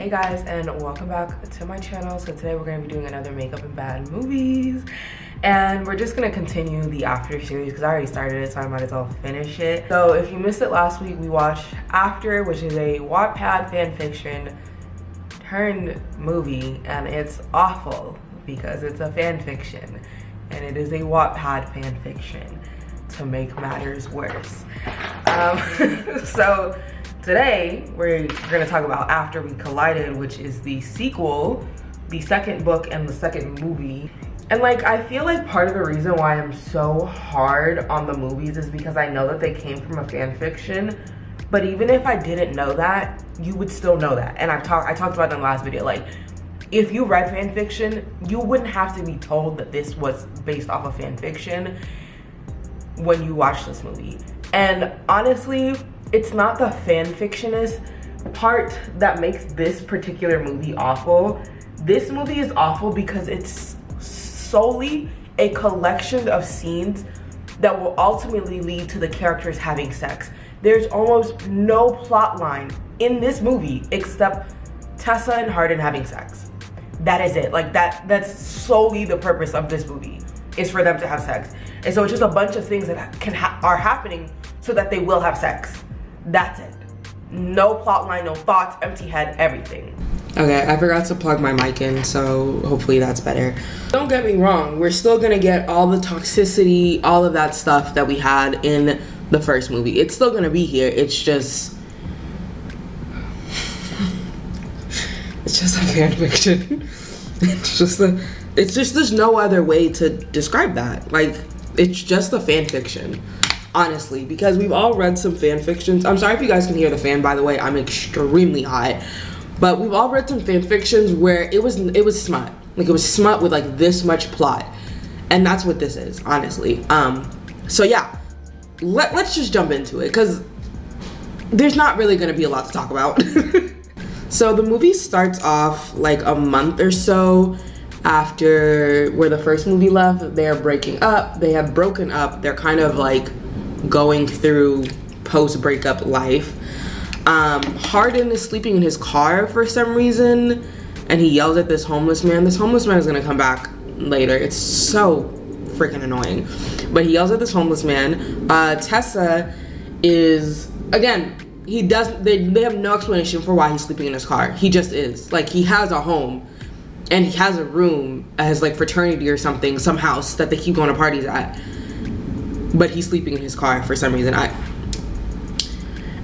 Hey guys, and welcome back to my channel. So today we're going to be doing another makeup and bad movies, and we're just going to continue the After series because I already started it, so I might as well finish it. So if you missed it last week, we watched After, which is a Wattpad fanfiction turned movie, and it's awful because it's a fanfiction and it is a Wattpad fanfiction to make matters worse. So today we're gonna talk about After We Collided, which is the sequel, the second book and the second movie. And like, I feel like part of the reason why I'm so hard on the movies is because I know that they came from a fan fiction, but even if I didn't know that, you would still know that. And I talked about it in the last video, like, if you read fan fiction, you wouldn't have to be told that this was based off of fan fiction when you watch this movie. And honestly, it's not the fanfictionist part that makes this particular movie awful. This movie is awful because it's solely a collection of scenes that will ultimately lead to the characters having sex. There's almost no plot line in this movie except Tessa and Hardin having sex. That is it. Like, that's solely the purpose of this movie, is for them to have sex. And so it's just a bunch of things that are happening so that they will have sex. That's it. No plot line, no thoughts, empty head, everything. Okay, I forgot to plug my mic in, so hopefully that's better. Don't get me wrong, we're still gonna get all the toxicity, all of that stuff that we had in the first movie. It's still gonna be here. It's just a fan fiction. It's just there's no other way to describe that. Like, it's just a fan fiction, honestly, because we've all read some fan fictions. I'm sorry if you guys can hear the fan, by the way. I'm extremely hot. But we've all read some fan fictions where it was smut. Like, it was smut with like this much plot. And that's what this is, honestly. So yeah, let's just jump into it, because there's not really gonna be a lot to talk about. So the movie starts off like a month or so after where the first movie left. They are breaking up. They have broken up. They're kind of like going through post-breakup life. Hardin is sleeping in his car for some reason, and he yells at this homeless man. This homeless man is gonna come back later. It's so freaking annoying. But he yells at this homeless man. Tessa is, again, they have no explanation for why he's sleeping in his car. He just is. Like, he has a home and he has a room as like fraternity or something, some house that they keep going to parties at, but he's sleeping in his car for some reason.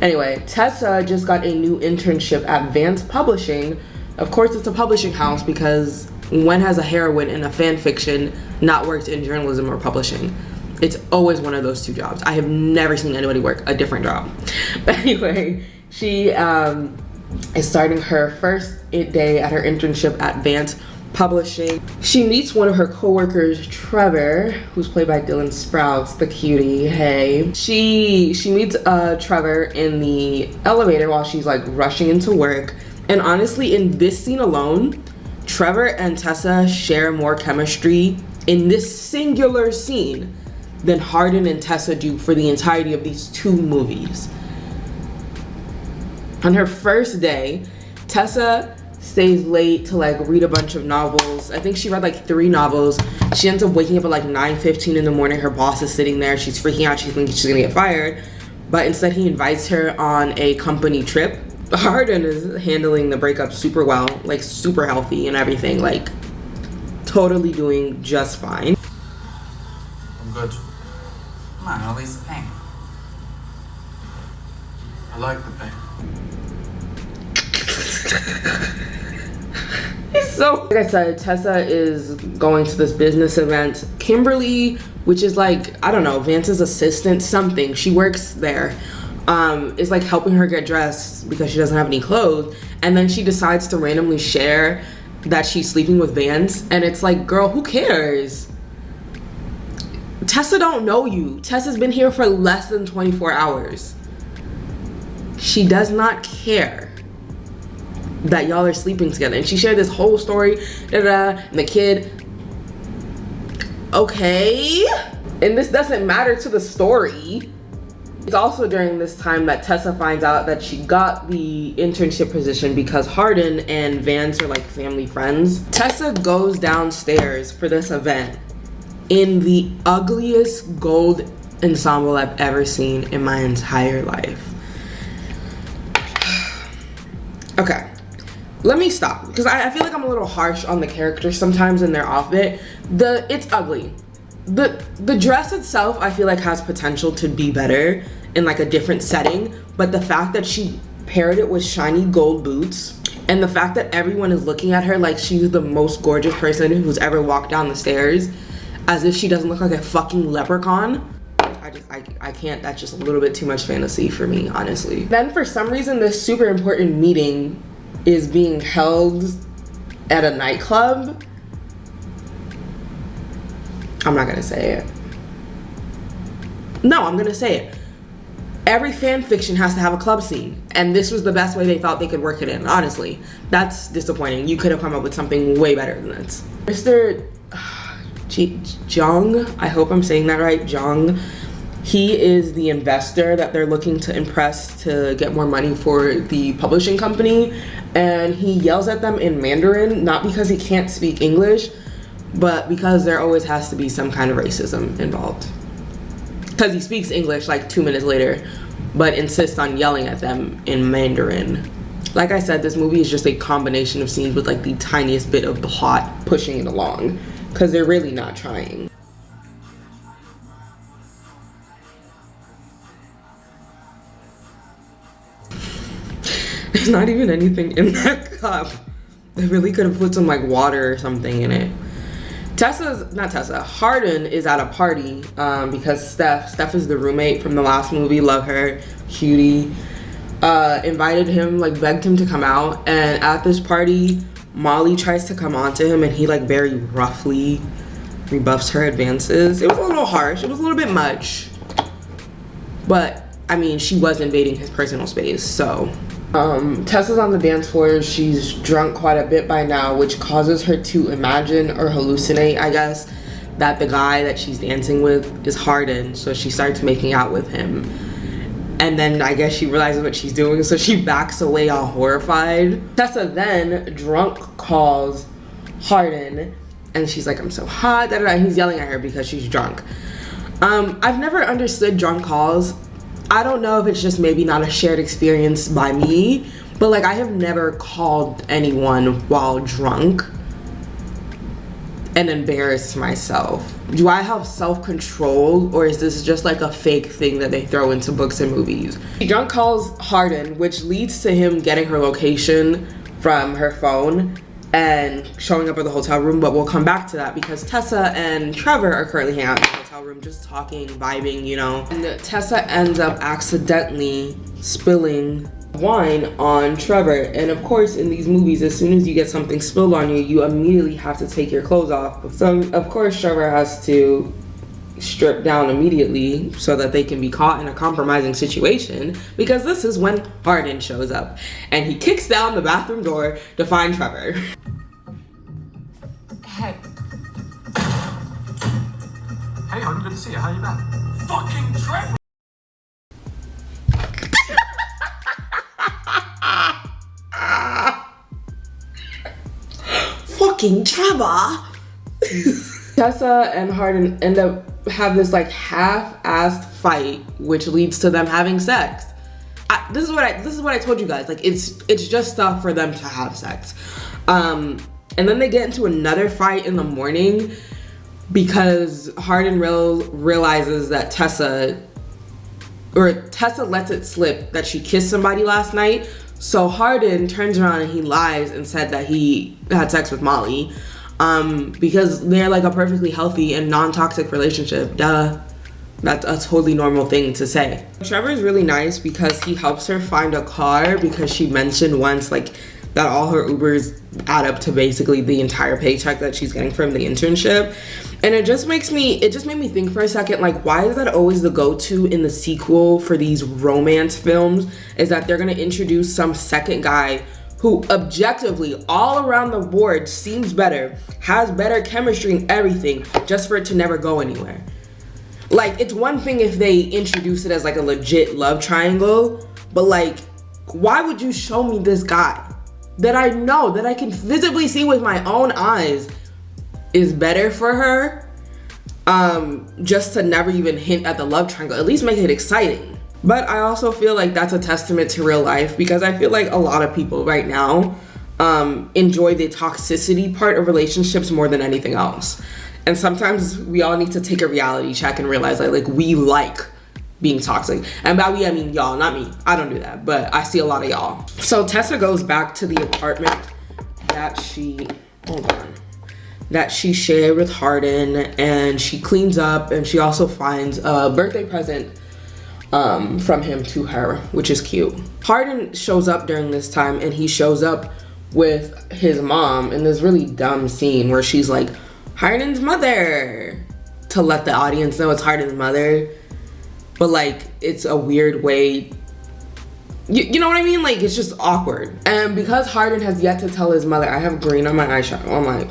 Anyway, Tessa just got a new internship at Vance Publishing. Of course, it's a publishing house, because when has a heroine in a fan fiction not worked in journalism or publishing? It's always one of those two jobs. I have never seen anybody work a different job. But anyway, she is starting her first day at her internship at Vance Publishing. She meets one of her coworkers, Trevor, who's played by Dylan Sprouse, the cutie. Hey. She meets Trevor in the elevator while she's like rushing into work. And honestly, in this scene alone, Trevor and Tessa share more chemistry in this singular scene than Hardin and Tessa do for the entirety of these two movies. On her first day, Tessa stays late to like read a bunch of novels. I think she read like 3 novels. She ends up waking up at like 9:15 in the morning. Her boss is sitting there. She's freaking out. She thinks she's gonna get fired. But instead he invites her on a company trip. Hardin is handling the breakup super well, like super healthy and everything, like totally doing just fine. I'm good. Come on, release the pain. I like the pain. So, like I said, Tessa is going to this business event. Kimberly, which is like, I don't know, Vance's assistant, something. She works there. Is like helping her get dressed because she doesn't have any clothes. And then she decides to randomly share that she's sleeping with Vance. And it's like, girl, who cares? Tessa don't know you. Tessa's been here for less than 24 hours. She does not care that y'all are sleeping together. And she shared this whole story, and the kid, okay. And this doesn't matter to the story. It's also during this time that Tessa finds out that she got the internship position because Hardin and Vance are like family friends. Tessa goes downstairs for this event in the ugliest gold ensemble I've ever seen in my entire life. Okay, let me stop because I feel like I'm a little harsh on the characters sometimes in their outfit. It's ugly. The dress itself I feel like has potential to be better in like a different setting, but the fact that she paired it with shiny gold boots and the fact that everyone is looking at her like she's the most gorgeous person who's ever walked down the stairs as if she doesn't look like a fucking leprechaun, I can't. That's just a little bit too much fantasy for me, honestly. Then for some reason this super important meeting is being held at a nightclub. I'm not gonna say it. No, I'm gonna say it. Every fan fiction has to have a club scene, and this was the best way they thought they could work it in, honestly. That's disappointing. You could have come up with something way better than this. Mr. Jung, I hope I'm saying that right, Jung. He is the investor that they're looking to impress to get more money for the publishing company, and he yells at them in Mandarin, not because he can't speak English, but because there always has to be some kind of racism involved. Because he speaks English like 2 minutes later, but insists on yelling at them in Mandarin. Like I said, this movie is just a combination of scenes with like the tiniest bit of plot pushing it along, because they're really not trying. There's not even anything in that cup. They really could have put some like water or something in it. Hardin is at a party because Steph is the roommate from the last movie, love her, cutie. Invited him, like begged him to come out, and at this party, Molly tries to come on to him and he like very roughly rebuffs her advances. It was a little harsh, it was a little bit much, but I mean, she was invading his personal space, so. Tessa's on the dance floor. She's drunk quite a bit by now, which causes her to imagine or hallucinate, I guess, that the guy that she's dancing with is Hardin, so she starts making out with him. And then I guess she realizes what she's doing, so she backs away all horrified. Tessa then, drunk, calls Hardin, and she's like, I'm so hot, da, da, da. And he's yelling at her because she's drunk. I've never understood drunk calls. I don't know if it's just maybe not a shared experience by me, but like I have never called anyone while drunk and embarrassed myself. Do I have self-control, or is this just like a fake thing that they throw into books and movies? She drunk calls Hardin, which leads to him getting her location from her phone and showing up at the hotel room, but we'll come back to that because Tessa and Trevor are currently hanging out in the hotel room, just talking, vibing, you know. And Tessa ends up accidentally spilling wine on Trevor, and of course in these movies, as soon as you get something spilled on you, you immediately have to take your clothes off. So of course Trevor has to strip down immediately so that they can be caught in a compromising situation, because this is when Hardin shows up and he kicks down the bathroom door to find Trevor. Hey. Hey, hon, good to see you. How you been? Fucking Trevor! Fucking Trevor! Tessa and Hardin end up have this like half-assed fight, which leads to them having sex. This is what I told you guys. Like it's just stuff for them to have sex. And then they get into another fight in the morning because Hardin realizes that Tessa lets it slip that she kissed somebody last night. So Hardin turns around and he lies and said that he had sex with Molly. Because they're like a perfectly healthy and non-toxic relationship. Duh. That's a totally normal thing to say. Trevor's really nice because he helps her find a car, because she mentioned once like that all her Ubers add up to basically the entire paycheck that she's getting from the internship. And it just made me think for a second, like, why is that always the go-to in the sequel for these romance films, is that they're gonna introduce some second guy who objectively all around the board seems better, has better chemistry and everything, just for it to never go anywhere. Like, it's one thing if they introduce it as like a legit love triangle, but like, why would you show me this guy that I know, that I can visibly see with my own eyes is better for her, just to never even hint at the love triangle? At least make it exciting. But I also feel like that's a testament to real life, because I feel like a lot of people right now enjoy the toxicity part of relationships more than anything else. And sometimes we all need to take a reality check and realize like we like being toxic. And by we, I mean y'all, not me. I don't do that, but I see a lot of y'all. So Tessa goes back to the apartment that she shared with Hardin, and she cleans up, and she also finds a birthday present from him to her, which is cute. Hardin shows up during this time, and he shows up with his mom in this really dumb scene where she's like, Hardin's mother, to let the audience know it's Hardin's mother. But like, it's a weird way, you know what I mean? Like, it's just awkward. And because Hardin has yet to tell his mother, I have green on my eyeshadow, on my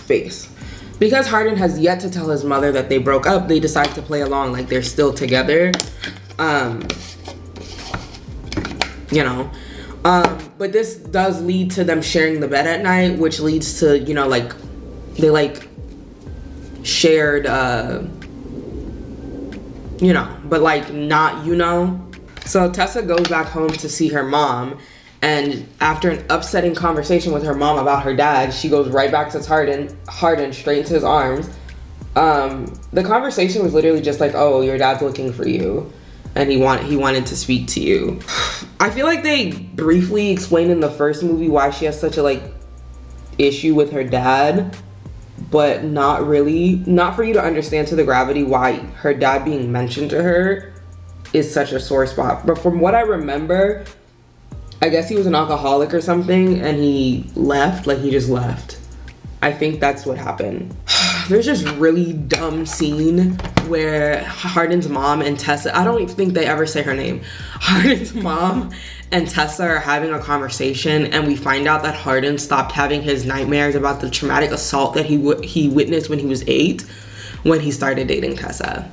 face. Because Hardin has yet to tell his mother that they broke up, they decide to play along like they're still together. You know, but this does lead to them sharing the bed at night, which leads to, you know, like, they like shared, you know, but like not, you know. So Tessa goes back home to see her mom, and after an upsetting conversation with her mom about her dad, she goes right back to Hardin straight into his arms. The conversation was literally just like, oh, your dad's looking for you, and he wanted to speak to you. I feel like they briefly explained in the first movie why she has such a like issue with her dad, but not really, not for you to understand to the gravity why her dad being mentioned to her is such a sore spot. But from what I remember, I guess he was an alcoholic or something, and he left, like he just left. I think that's what happened. There's this really dumb scene where Hardin's mom and Tessa, I don't even think they ever say her name. Hardin's mom and Tessa are having a conversation, and we find out that Hardin stopped having his nightmares about the traumatic assault that he witnessed when he was 8, when he started dating Tessa.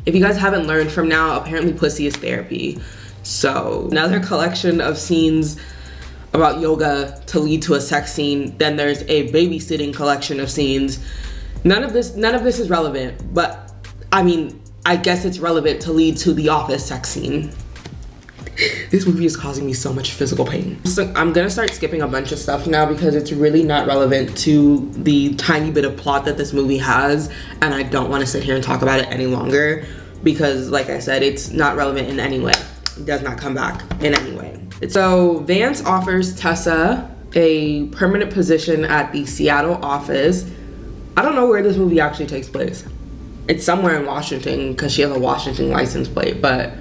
If you guys haven't learned from now, apparently pussy is therapy. So another collection of scenes about yoga to lead to a sex scene. Then there's a babysitting collection of scenes. None of this is relevant, but I mean, I guess it's relevant to lead to the office sex scene. This movie is causing me so much physical pain. So I'm gonna start skipping a bunch of stuff now because it's really not relevant to the tiny bit of plot that this movie has, and I don't want to sit here and talk about it any longer because, like I said, it's not relevant in any way. It does not come back in any way. So Vance offers Tessa a permanent position at the Seattle office. I don't know where this movie actually takes place. It's somewhere in Washington because she has a Washington license plate, but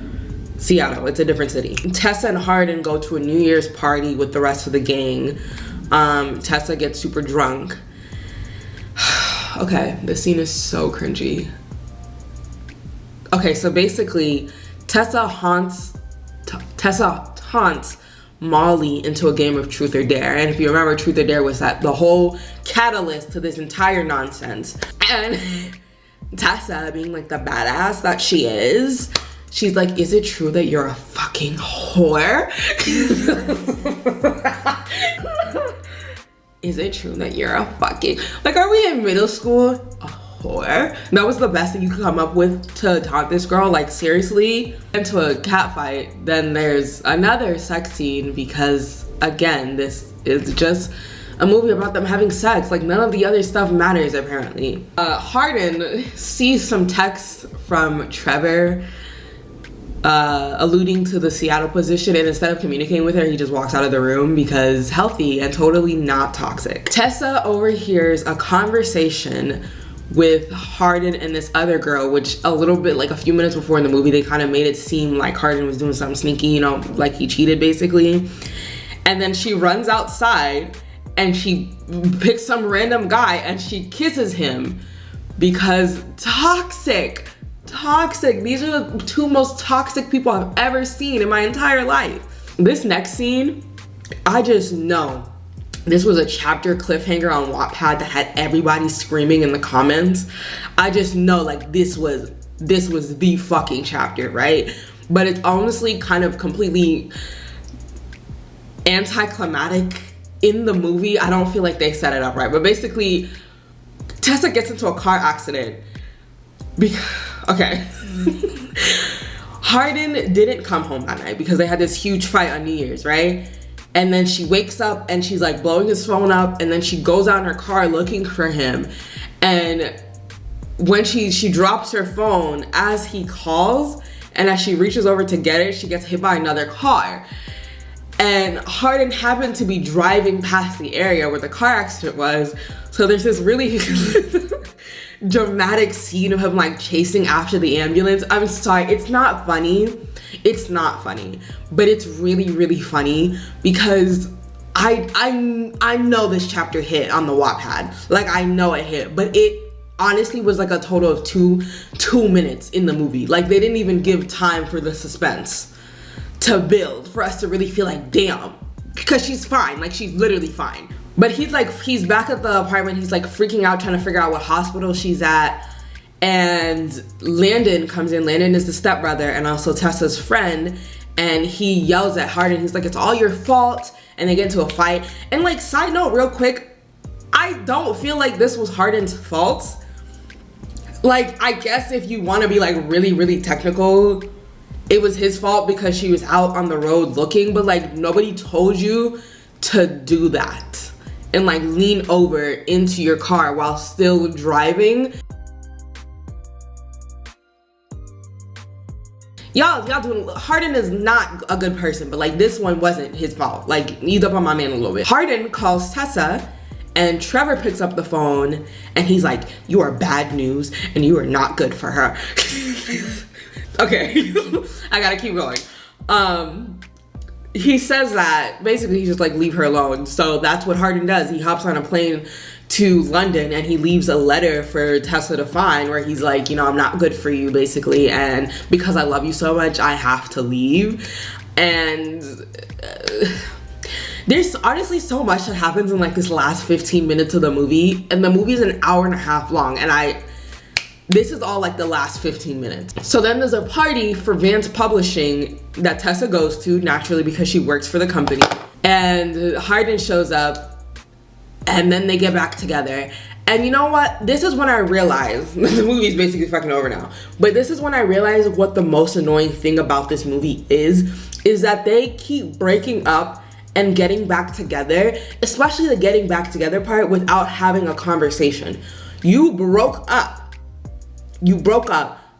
Seattle, it's a different city. Tessa and Hardin go to a New Year's party with the rest of the gang. Tessa gets super drunk. Okay, this scene is so cringy. Okay, so basically, Tessa haunts Molly into a game of Truth or Dare. And if you remember, Truth or Dare was the whole catalyst to this entire nonsense. And Tessa, being like the badass that she is, she's like, is it true that you're a fucking whore? Is it true that you're a fucking, like, are we in middle school? A whore? That was the best thing you could come up with to taunt this girl, like, seriously? Into a cat fight, then there's another sex scene because, again, this is just a movie about them having sex. Like, none of the other stuff matters, apparently. Hardin sees some texts from Trevor alluding to the Seattle position, and instead of communicating with her, he just walks out of the room because healthy and totally not toxic. Tessa overhears a conversation with Hardin and this other girl, which a little bit, like a few minutes before in the movie, they kind of made it seem like Hardin was doing something sneaky, you know, like he cheated basically. And then she runs outside and she picks some random guy and she kisses him because toxic. These are the two most toxic people I've ever seen in my entire life. This next scene, I just know this was a chapter cliffhanger on Wattpad that had everybody screaming in the comments. I just know like this was the fucking chapter, right? But it's honestly kind of completely anticlimactic in the movie. I don't feel like they set it up right. But basically, Tessa gets into a car accident. Okay. Hardin didn't come home that night because they had this huge fight on New Year's, right? And then she wakes up and she's like blowing his phone up, and then she goes out in her car looking for him. And when she drops her phone as he calls, and as she reaches over to get it, she gets hit by another car. And Hardin happened to be driving past the area where the car accident was. So there's this really dramatic scene of him like chasing after the ambulance. I'm sorry, it's not funny. It's not funny, but it's really, really funny because I know this chapter hit on the Wattpad. Like, I know it hit, but it honestly was like a total of two minutes in the movie. Like, they didn't even give time for the suspense to build for us to really feel like, damn, because she's fine. Like, she's literally fine. But he's back at the apartment. He's like freaking out, trying to figure out what hospital she's at. And Landon comes in. Landon is the stepbrother and also Tessa's friend. And he yells at Hardin. He's like, it's all your fault. And they get into a fight. And like, side note real quick, I don't feel like this was Hardin's fault. Like, I guess if you want to be like really, really technical, it was his fault because she was out on the road looking. But like, nobody told you to do that and like lean over into your car while still driving. Y'all doing, Hardin is not a good person, but like this one wasn't his fault. Like, ease up on my man a little bit. Hardin calls Tessa and Trevor picks up the phone and he's like, you are bad news and you are not good for her. Okay, I gotta keep going. He says that basically he's just like, leave her alone. So that's what Hardin does. He hops on a plane to London and he leaves a letter for Tessa to find where he's like, you know, I'm not good for you basically, and because I love you so much I have to leave. And there's honestly so much that happens in like this last 15 minutes of the movie, and the movie is an hour and a half long, and this is all like the last 15 minutes. So then there's a party for Vance Publishing that Tessa goes to, naturally, because she works for the company. And Hardin shows up, and then they get back together. And you know what? This is when I realized, the movie's basically fucking over now, but this is when I realized what the most annoying thing about this movie is that they keep breaking up and getting back together, especially the getting back together part, without having a conversation. You broke up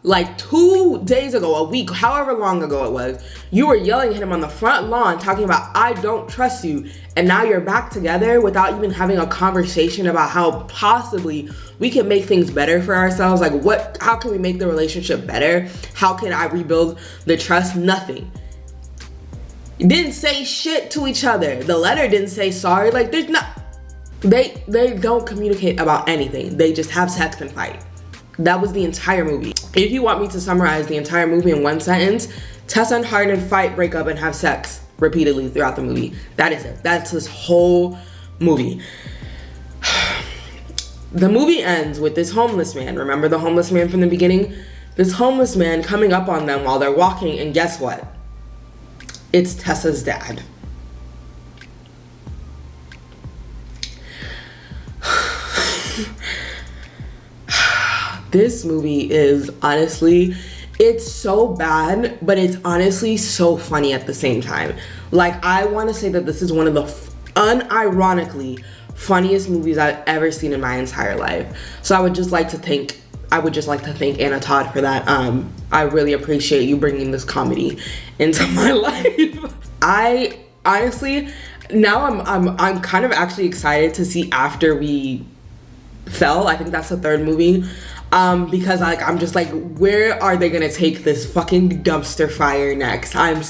like 2 days ago, a week, however long ago it was. You were yelling at him on the front lawn talking about, I don't trust you, and now you're back together without even having a conversation about how possibly we can make things better for ourselves. Like, how can we make the relationship better? How can I rebuild the trust? Nothing. Didn't say shit to each other. The letter didn't say sorry. Like, there's not, they don't communicate about anything. They just have sex and fight. That was the entire movie. If you want me to summarize the entire movie in one sentence, Tessa and Hardin fight, break up, and have sex repeatedly throughout the movie. That is it. That's this whole movie. The movie ends with this homeless man. Remember the homeless man from the beginning? This homeless man coming up on them while they're walking, and guess what? It's Tessa's dad. This movie is honestly, it's so bad, but it's honestly so funny at the same time. Like, I want to say that this is one of the unironically funniest movies I've ever seen in my entire life. So I would just like to thank Anna Todd for that. I really appreciate you bringing this comedy into my life. I honestly, now I'm kind of actually excited to see After We Fell. I think that's the third movie. Because like, I'm just like, where are they gonna take this fucking dumpster fire next? I'm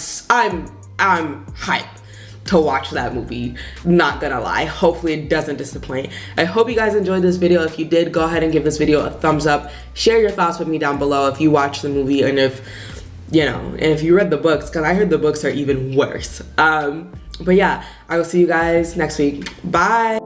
hyped to watch that movie, not gonna lie. Hopefully it doesn't disappoint. I hope you guys enjoyed this video. If you did, go ahead and give this video a thumbs up. Share your thoughts with me down below if you watched the movie, and if, you know, and if you read the books, because I heard the books are even worse. But yeah, I will see you guys next week. Bye.